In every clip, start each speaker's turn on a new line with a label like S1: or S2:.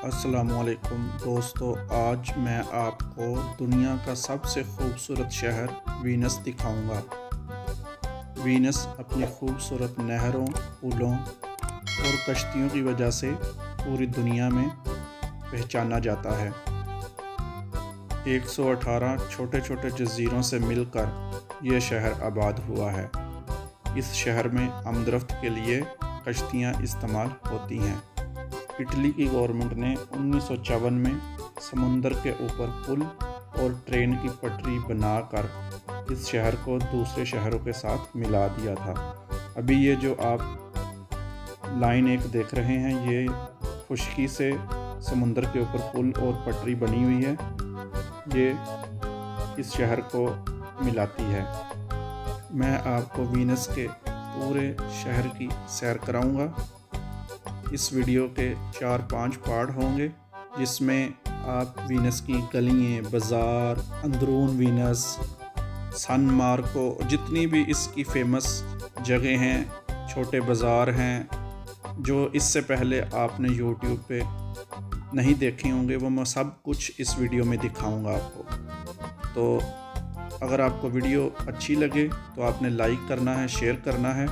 S1: अस्सलामुअलैकुम दोस्तों, आज मैं आपको दुनिया का सबसे खूबसूरत शहर वीनस दिखाऊंगा। वीनस अपनी खूबसूरत नहरों, पुलों और कश्तियों की वजह से पूरी दुनिया में पहचाना जाता है। 118 छोटे छोटे जजीरों से मिलकर यह शहर आबाद हुआ है। इस शहर में आमदरफ्त के लिए कश्तियाँ इस्तेमाल होती हैं। इटली की गवर्नमेंट ने 1954 में समुंदर के ऊपर पुल और ट्रेन की पटरी बनाकर इस शहर को दूसरे शहरों के साथ मिला दिया था। अभी ये जो आप लाइन एक देख रहे हैं, ये खुश्की से समुंदर के ऊपर पुल और पटरी बनी हुई है। ये इस शहर को मिलाती है। मैं आपको वीनस के पूरे शहर की सैर कराऊंगा। इस वीडियो के 4-5 पार्ट होंगे, जिसमें आप वीनस की गलियाँ, बाज़ार, अंदरून वीनस, सन मार्को, जितनी भी इसकी फ़ेमस जगह हैं, छोटे बाज़ार हैं, जो इससे पहले आपने यूट्यूब पे नहीं देखे होंगे, वो मैं सब कुछ इस वीडियो में दिखाऊंगा आपको। तो अगर आपको वीडियो अच्छी लगे तो आपने लाइक करना है, शेयर करना है,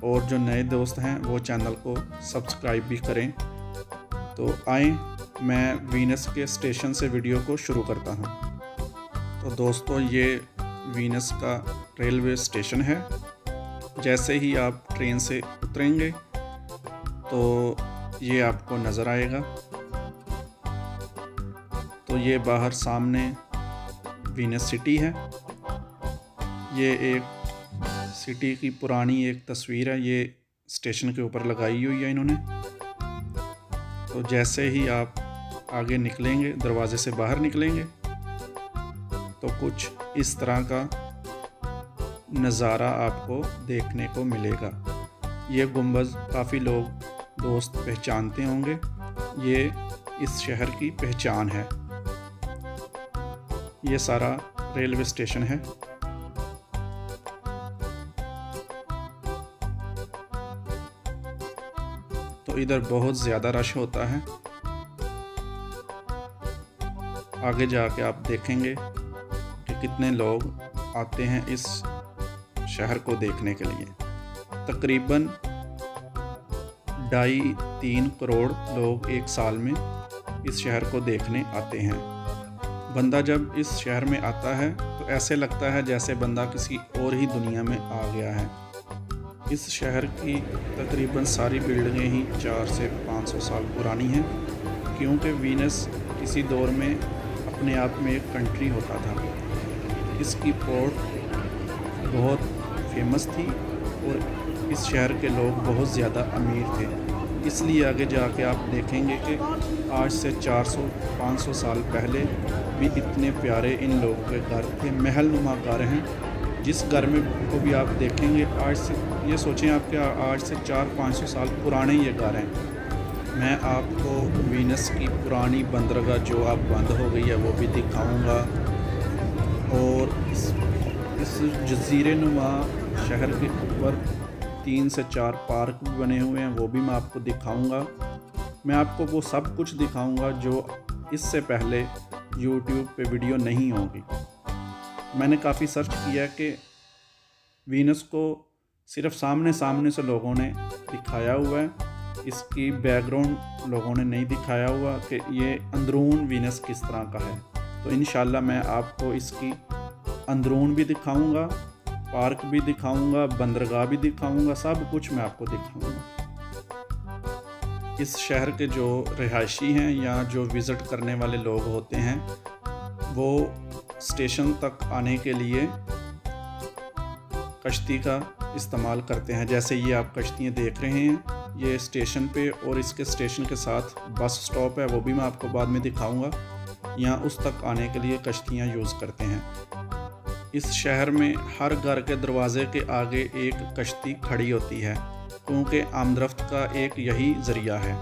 S1: और जो नए दोस्त हैं वो चैनल को सब्सक्राइब भी करें। तो आए, मैं वीनस के स्टेशन से वीडियो को शुरू करता हूं। तो दोस्तों, ये वीनस का रेलवे स्टेशन है। जैसे ही आप ट्रेन से उतरेंगे तो ये आपको नज़र आएगा। तो ये बाहर सामने वीनस सिटी है। ये एक सिटी की पुरानी एक तस्वीर है, ये स्टेशन के ऊपर लगाई हुई है इन्होंने। तो जैसे ही आप आगे निकलेंगे, दरवाजे से बाहर निकलेंगे, तो कुछ इस तरह का नज़ारा आपको देखने को मिलेगा। ये गुंबद काफ़ी लोग दोस्त पहचानते होंगे। ये इस शहर की पहचान है। ये सारा रेलवे स्टेशन है। तो इधर बहुत ज़्यादा रश होता है। आगे जाके आप देखेंगे कि कितने लोग आते हैं इस शहर को देखने के लिए। तकरीबन 2.5-3 करोड़ लोग एक साल में इस शहर को देखने आते हैं। बंदा जब इस शहर में आता है तो ऐसे लगता है जैसे बंदा किसी और ही दुनिया में आ गया है। इस शहर की तकरीबन सारी बिल्डिंगें ही 400 से 500 साल पुरानी हैं, क्योंकि वीनस किसी दौर में अपने आप में एक कंट्री होता था। इसकी पोर्ट बहुत फेमस थी और इस शहर के लोग बहुत ज़्यादा अमीर थे। इसलिए आगे जाके आप देखेंगे कि आज से 400-500 साल पहले भी इतने प्यारे इन लोगों के घर थे। महल नुमा घर हैं। जिस घर में को भी आप देखेंगे, आज से ये सोचें आपके आज से 400-500 साल पुराने ये घर हैं। मैं आपको वीनस की पुरानी बंदरगाह जो अब बंद हो गई है वो भी दिखाऊंगा, और इस जजीरे नुमा शहर के ऊपर 3 से 4 पार्क भी बने हुए हैं, वो भी मैं आपको दिखाऊंगा। मैं आपको वो सब कुछ दिखाऊंगा जो इससे पहले यूट्यूब पे वीडियो नहीं होगी। मैंने काफ़ी सर्च किया कि वीनस को सिर्फ सामने से लोगों ने दिखाया हुआ है, इसकी बैकग्राउंड लोगों ने नहीं दिखाया हुआ कि ये अंदरून वीनस किस तरह का है। तो इंशाल्लाह मैं आपको इसकी अंदरून भी दिखाऊंगा, पार्क भी दिखाऊंगा, बंदरगाह भी दिखाऊंगा, सब कुछ मैं आपको दिखाऊंगा। इस शहर के जो रिहायशी हैं या जो विज़िट करने वाले लोग होते हैं, वो स्टेशन तक आने के लिए कश्ती का इस्तेमाल करते हैं। जैसे ये आप कश्तियाँ देख रहे हैं, ये स्टेशन पे, और इसके स्टेशन के साथ बस स्टॉप है, वो भी मैं आपको बाद में दिखाऊंगा। यहाँ उस तक आने के लिए कश्तियाँ यूज़ करते हैं। इस शहर में हर घर के दरवाजे के आगे एक कश्ती खड़ी होती है, क्योंकि आमदरफ्त का एक यही ज़रिया है।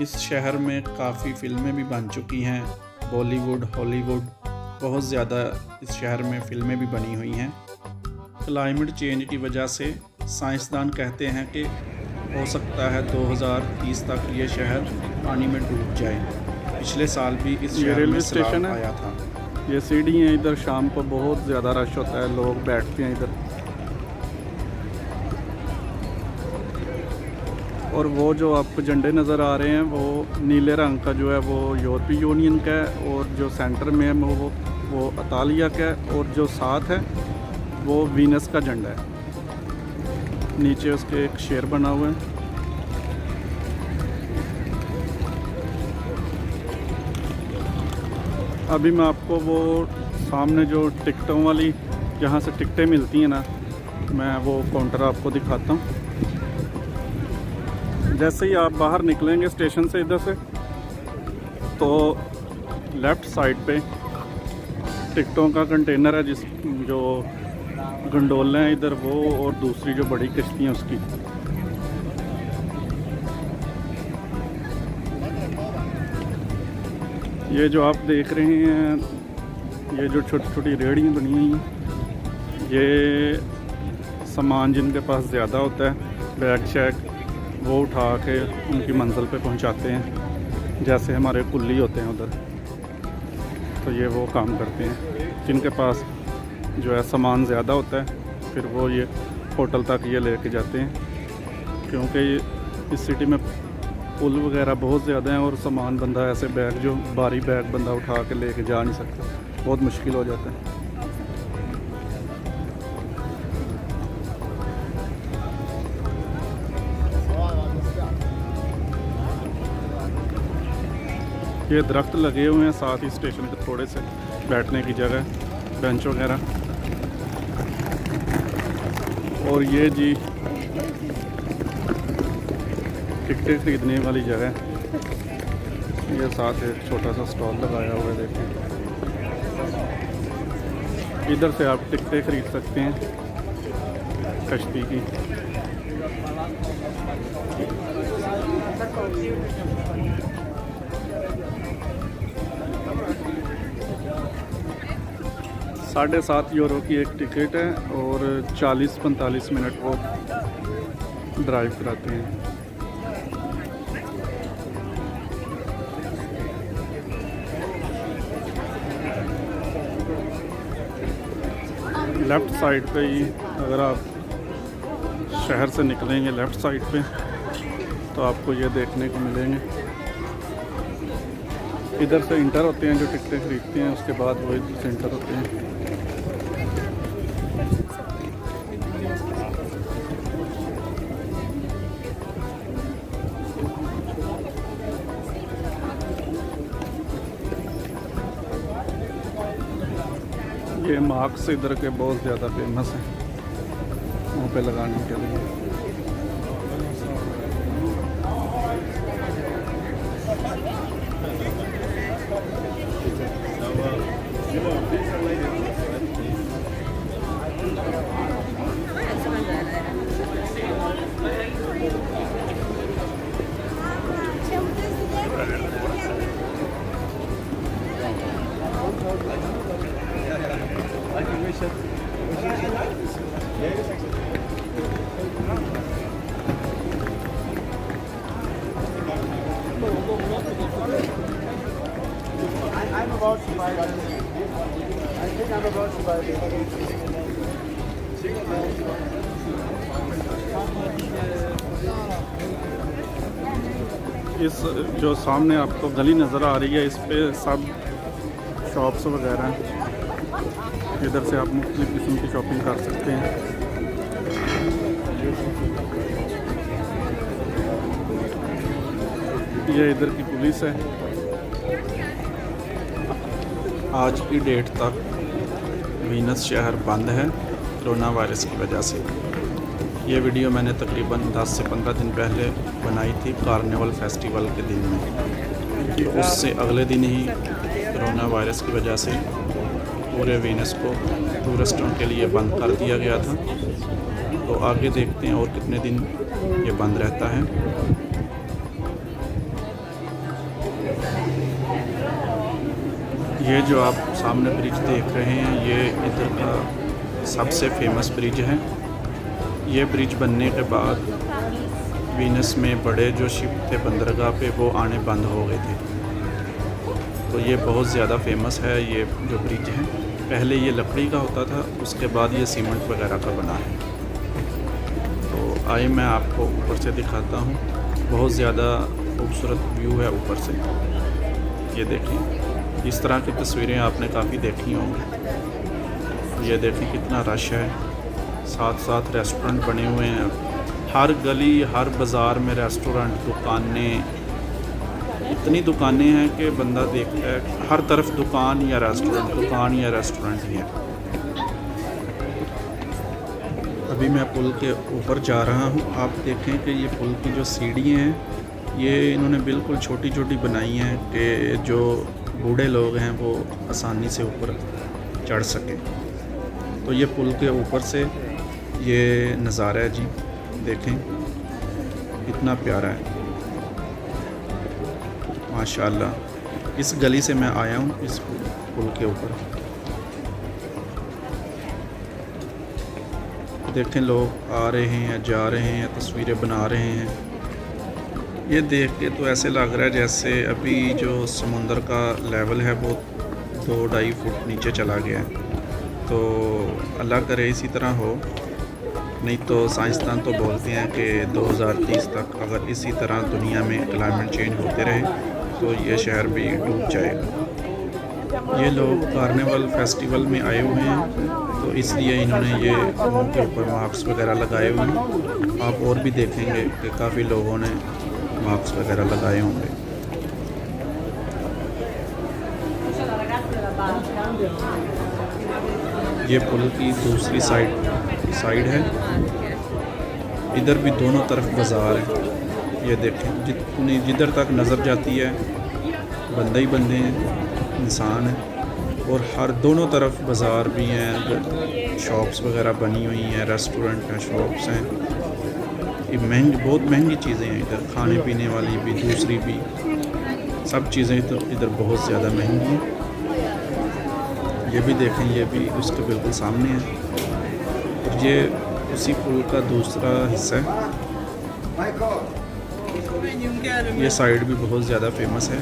S1: इस शहर में काफ़ी फ़िल्में भी बन चुकी हैं। बॉलीवुड, हॉलीवुड, बहुत ज़्यादा इस शहर में फ़िल्में भी बनी हुई हैं। क्लाइमेट चेंज की वजह से साइंसदान कहते हैं कि हो सकता है 2030 तक ये शहर पानी में डूब जाए। पिछले साल भी इस
S2: ये
S1: शहर में
S2: रेलवे स्टेशन
S1: सैलाब
S2: है।
S1: आया था।
S2: ये सीढ़ी है, इधर शाम को बहुत ज़्यादा रश होता है, लोग बैठते हैं इधर। और वो जो आपको झंडे नज़र आ रहे हैं वो नीले रंग का जो है वो यूरोपीय यूनियन का है, और जो सेंटर में है वो इतालिया का है, और जो साथ है वो वीनस का झंडा है। नीचे उसके एक शेर बना हुआ है। अभी मैं आपको वो सामने जो टिकटों वाली जहाँ से टिकटें मिलती हैं ना, मैं वो काउंटर आपको दिखाता हूँ। जैसे ही आप बाहर निकलेंगे स्टेशन से इधर से, तो लेफ़्ट साइड पे टिकटों का कंटेनर है, जिस जो गंडोले हैं इधर वो, और दूसरी जो बड़ी किश्ती हैं उसकी। ये जो आप देख रहे हैं, ये जो छोटी छोटी रेहड़ियाँ बनी हुई हैं, ये सामान जिनके पास ज़्यादा होता है, बैग शैग, वो उठा के उनकी मंजिल पे पहुंचाते हैं। जैसे हमारे कुल्ली होते हैं उधर, तो ये वो काम करते हैं। जिनके पास जो है सामान ज़्यादा होता है, फिर वो ये होटल तक ये लेके जाते हैं, क्योंकि इस सिटी में पुल वगैरह बहुत ज़्यादा हैं, और सामान बंदा ऐसे बैग, जो भारी बैग बंदा उठा के लेके जा नहीं सकता, बहुत मुश्किल हो जाता है। ये दरख्त लगे हुए हैं साथ ही स्टेशन के थोड़े से बैठने की जगह, बेंच वगैरह। और ये जी टिकटें खरीदने वाली जगह, ये साथ एक छोटा सा स्टॉल लगाया हुआ है, देखें। इधर से आप टिकटें खरीद सकते हैं कश्ती की। €7.5 की एक टिकट है, और 40-45 मिनट वो ड्राइव कराते हैं। लेफ़्ट साइड पे ही, अगर आप शहर से निकलेंगे लेफ़्ट साइड पे, तो आपको ये देखने को मिलेंगे। इधर से इंटर होते हैं जो टिकटें खरीदते हैं, उसके बाद वो इधर से इंटर होते हैं। ये मार्क्स इधर के बहुत ज़्यादा फेमस हैं मुँह पे लगाने के लिए।
S3: I'm about to buy it. I think I'm about to buy it.
S2: इस जो सामने आपको गली नज़र आ रही है, इस पे सब शॉप्स वगैरह हैं। इधर से आप मुख्तलिफ किस्म की शॉपिंग कर सकते हैं। ये इधर की पुलिस है।
S1: आज की डेट तक वीनस शहर बंद है कोरोना वायरस की वजह से। ये वीडियो मैंने तकरीबन 10 से 15 दिन पहले बनाई थी, कार्निवल फेस्टिवल के दिन में। तो उससे अगले दिन ही कोरोना वायरस की वजह से पूरे वीनस को टूरिस्टों के लिए बंद कर दिया गया था। तो आगे देखते हैं और कितने दिन ये बंद रहता है। ये जो आप सामने ब्रिज देख रहे हैं, ये इधर का सबसे फेमस ब्रिज है। ये ब्रिज बनने के बाद वीनस में बड़े जो शिप थे बंदरगाह पे वो आने बंद हो गए थे। तो ये बहुत ज़्यादा फेमस है ये जो ब्रिज है। पहले ये लकड़ी का होता था, उसके बाद ये सीमेंट वगैरह का बना है। तो आइए मैं आपको ऊपर से दिखाता हूँ। बहुत ज़्यादा खूबसूरत व्यू है ऊपर से। ये देखें, इस तरह की तस्वीरें आपने काफ़ी देखी होंगी। ये देखें कितना रश है, साथ साथ रेस्टोरेंट बने हुए हैं। हर गली हर बाज़ार में रेस्टोरेंट, दुकानें, इतनी दुकानें हैं कि बंदा देखता है हर तरफ दुकान या रेस्टोरेंट, दुकान या रेस्टोरेंट ही है। अभी मैं पुल के ऊपर जा रहा हूँ। आप देखें कि ये पुल की जो सीढ़ियाँ हैं ये इन्होंने बिल्कुल छोटी छोटी बनाई हैं कि जो बूढ़े लोग हैं वो आसानी से ऊपर चढ़ सकें। तो ये पुल के ऊपर से ये नज़ारा है जी, देखें कितना प्यारा है माशाल्लाह। इस गली से मैं आया हूँ, इस पुल के ऊपर देखें लोग आ रहे हैं, जा रहे हैं, तस्वीरें बना रहे हैं। ये देख के तो ऐसे लग रहा है जैसे अभी जो समुंदर का लेवल है वो 2-2.5 फुट नीचे चला गया है। तो अल्लाह करे इसी तरह हो, नहीं तो साइंसदान तो बोलते हैं कि 2030 तक अगर इसी तरह दुनिया में क्लाइमेट चेंज होते रहे तो ये शहर भी डूब जाएगा। ये लोग कार्निवल फेस्टिवल में आए हुए हैं तो इसलिए इन्होंने ये मुंह के ऊपर मास्क वगैरह लगाए हुए हैं। आप और भी देखेंगे कि काफ़ी लोगों ने मास्क वगैरह लगाए होंगे। ये पुल की दूसरी साइड है। इधर भी दोनों तरफ बाज़ार है। ये देखें जिधर तक नज़र जाती है बंदे ही बंदे हैं, इंसान हैं। और हर दोनों तरफ बाज़ार भी हैं, शॉप्स वगैरह बनी हुई हैं, रेस्टोरेंट हैं, शॉप्स हैं। ये बहुत महंगी चीज़ें हैं इधर, खाने पीने वाली भी, दूसरी भी, सब चीज़ें तो इधर बहुत ज़्यादा महंगी हैं। ये भी देखें, ये भी उसके बिल्कुल सामने है। और ये उसी पुल का दूसरा हिस्सा है। ये साइड भी बहुत ज़्यादा फेमस है,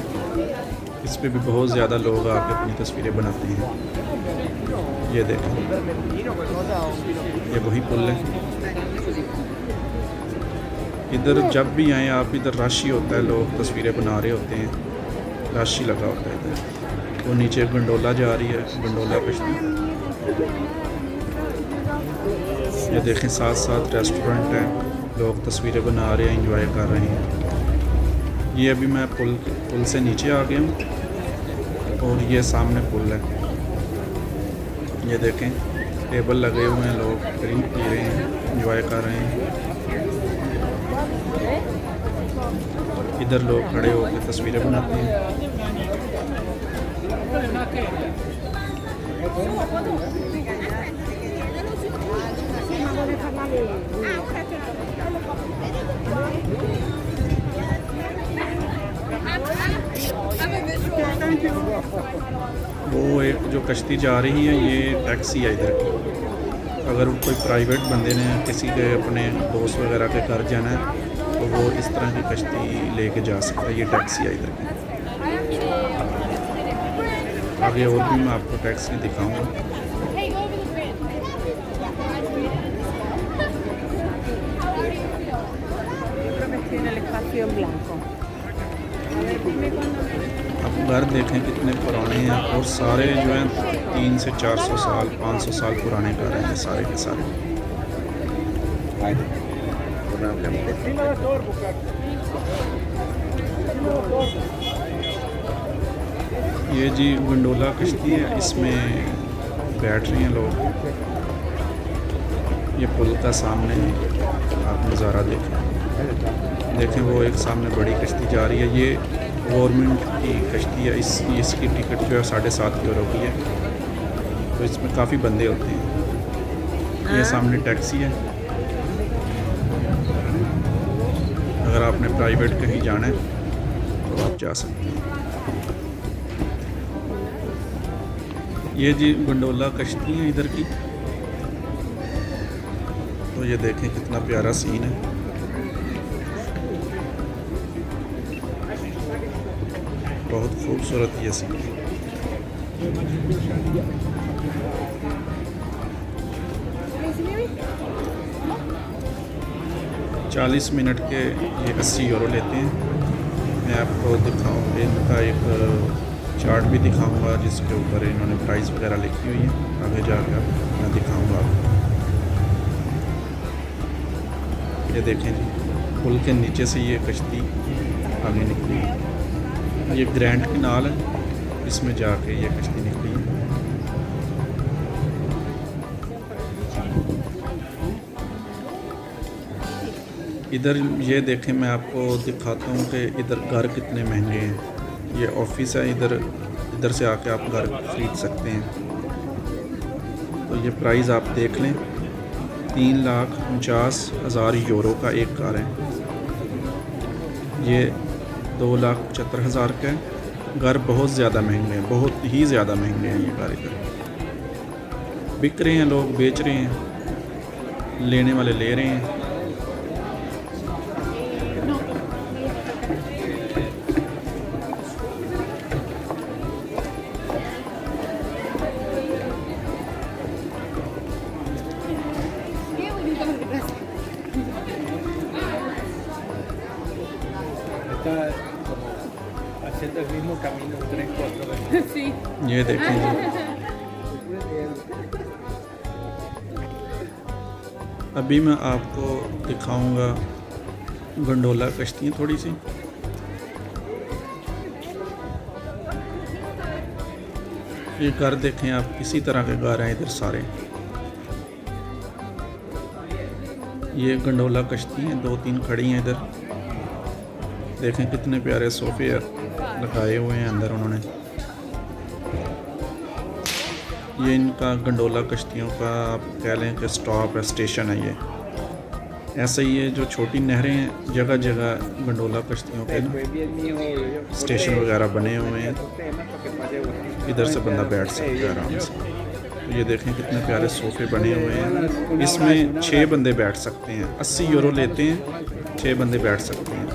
S1: इस पे भी बहुत ज़्यादा लोग आके अपनी तस्वीरें बनाते हैं। ये देखें, ये वही पुल है। इधर जब भी आए आप, इधर रश ही होता है, लोग तस्वीरें बना रहे होते हैं, रश ही लगा होता है इधर। वो नीचे गंडोला जा रही है, गंडोला कश्ती। ये देखें, साथ साथ रेस्टोरेंट है, लोग तस्वीरें बना रहे हैं, एंजॉय कर रहे हैं। ये अभी मैं पुल से नीचे आ गया हूँ और ये सामने पुल है। ये देखें, टेबल लगे हुए हैं, लोग ड्रिंक पी रहे हैं, एंजॉय कर रहे हैं। इधर लोग खड़े होकर तस्वीरें बनाते हैं। वो एक जो कश्ती जा रही है ये टैक्सी है इधर की। अगर कोई प्राइवेट बंदे ने किसी के अपने दोस्त वगैरह के घर जाना है तो वो इस तरह की कश्ती लेके जा सकता है। ये टैक्सी है इधर की। आगे और भी मैं आपको टैक्सी दिखाऊंगा। अब घर देखें कितने पुराने हैं और सारे जो हैं 300 से 400 साल 500 साल पुराने घर हैं सारे के सारे। ये जी गंडोला कश्ती है, इसमें बैठ रहे हैं लोग। ये पुल का सामने आप नज़ारा देखें, वो एक सामने बड़ी कश्ती जा रही है। ये गवर्नमेंट की कश्ती है, इसकी टिकट जो है 7.5 यूरो की है। तो इसमें काफ़ी बंदे होते हैं। ये सामने टैक्सी है। अगर आपने प्राइवेट कहीं जाना है तो आप जा सकते हैं। ये जी गंडोला कश्ती है इधर की। तो ये देखें कितना प्यारा सीन है। बहुत खूबसूरत ये सीन है। चालीस मिनट के ये 80 यूरो लेते हैं। मैं आपको दिखाऊँ इनका एक चार्ट भी दिखाऊंगा जिसके ऊपर इन्होंने प्राइस वगैरह लिखी हुई है। आगे जाकर मैं दिखाऊंगा आपको। ये देखें जी, पुल के नीचे से ये कश्ती आगे निकली है। ये ग्रैंड कैनाल है, इसमें जाके ये कश्ती निकली है। इधर ये देखें, मैं आपको दिखाता हूँ कि इधर घर कितने महंगे हैं। ये ऑफिस है, इधर से आके आप घर खरीद सकते हैं। तो ये प्राइस आप देख लें, 3,49,000 यूरो का एक कार है। ये 2,75,000 का है। घर बहुत ज़्यादा महंगे हैं, बहुत ही ज़्यादा महंगे हैं ये कार। इधर बिक रहे हैं, लोग बेच रहे हैं, लेने वाले ले रहे हैं।
S3: Haciendo el mismo camino 3-4 veces.
S4: Sí.
S1: ये देखें जी, अभी मैं आपको दिखाऊंगा गंडोला कश्तियाँ थोड़ी सी। ये घर देखें आप, इसी तरह के घर हैं इधर सारे। ये गंडोला कश्ती हैं, 2-3 खड़ी हैं इधर। देखें कितने प्यारे सोफे लगाए हुए हैं अंदर उन्होंने। ये इनका गंडोला कश्तियों का आप कह लें कि स्टॉप है, स्टेशन है ये। ऐसे ही ये जो छोटी नहरें हैं, जगह जगह गंडोला कश्तियों के ना स्टेशन वगैरह बने हुए हैं। इधर से बंदा बैठ सकता है आराम से। तो ये देखें कितने प्यारे सोफ़े बने हुए हैं। इसमें 6 बंदे बैठ सकते हैं। 80 यूरो लेते हैं, 6 बंदे बैठ सकते हैं।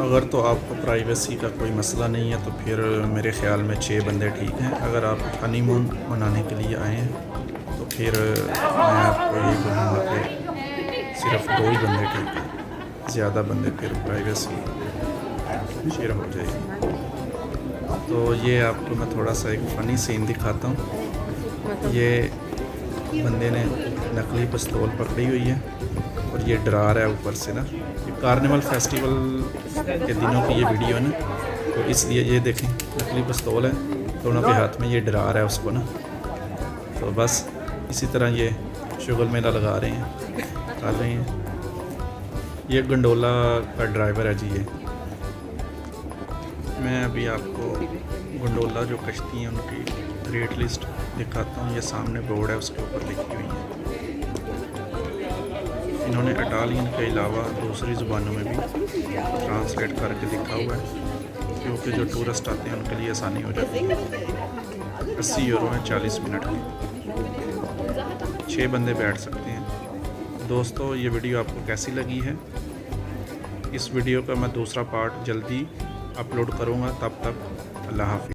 S1: अगर तो आपको प्राइवेसी का कोई मसला नहीं है तो फिर मेरे ख़्याल में 6 बंदे ठीक हैं। अगर आप हनीमून मनाने के लिए आए हैं तो फिर मैं आपको यही कहूँगा कि सिर्फ 2 ही बंदे ठीक हैं। ज़्यादा बंदे फिर प्राइवेसी शेयर हो जाएगी। तो ये आपको मैं थोड़ा सा एक फ़नी सीन दिखाता हूँ। ये बंदे ने नकली पिस्तौल पकड़ी हुई है और ये डरा रहा है ऊपर से ना। ये कार्निवल फेस्टिवल के दिनों की ये वीडियो है ना, तो इसलिए ये देखें नकली पिस्तौल है, दोनों के हाथ में ये डरा रहा है उसको ना। तो बस इसी तरह ये शुगल मेला लगा रहे हैं, कर रहे हैं। ये गंडोला का ड्राइवर है जी। ये मैं अभी आपको गंडोला जो कश्ती हैं उनकी रेट लिस्ट दिखाता हूँ। ये सामने बोर्ड है, उसके ऊपर लिखी हुई है। इन्होंने इटालियन के अलावा दूसरी ज़ुबानों में भी ट्रांसलेट करके लिखा हुआ है, क्योंकि जो टूरिस्ट आते हैं उनके लिए आसानी हो जाती है। 80 यूरो है 40 मिनट के। 6 बंदे बैठ सकते हैं। दोस्तों, ये वीडियो आपको कैसी लगी है? इस वीडियो का मैं दूसरा पार्ट जल्दी अपलोड करूँगा। तब तक अल्लाह हाफ़िज़।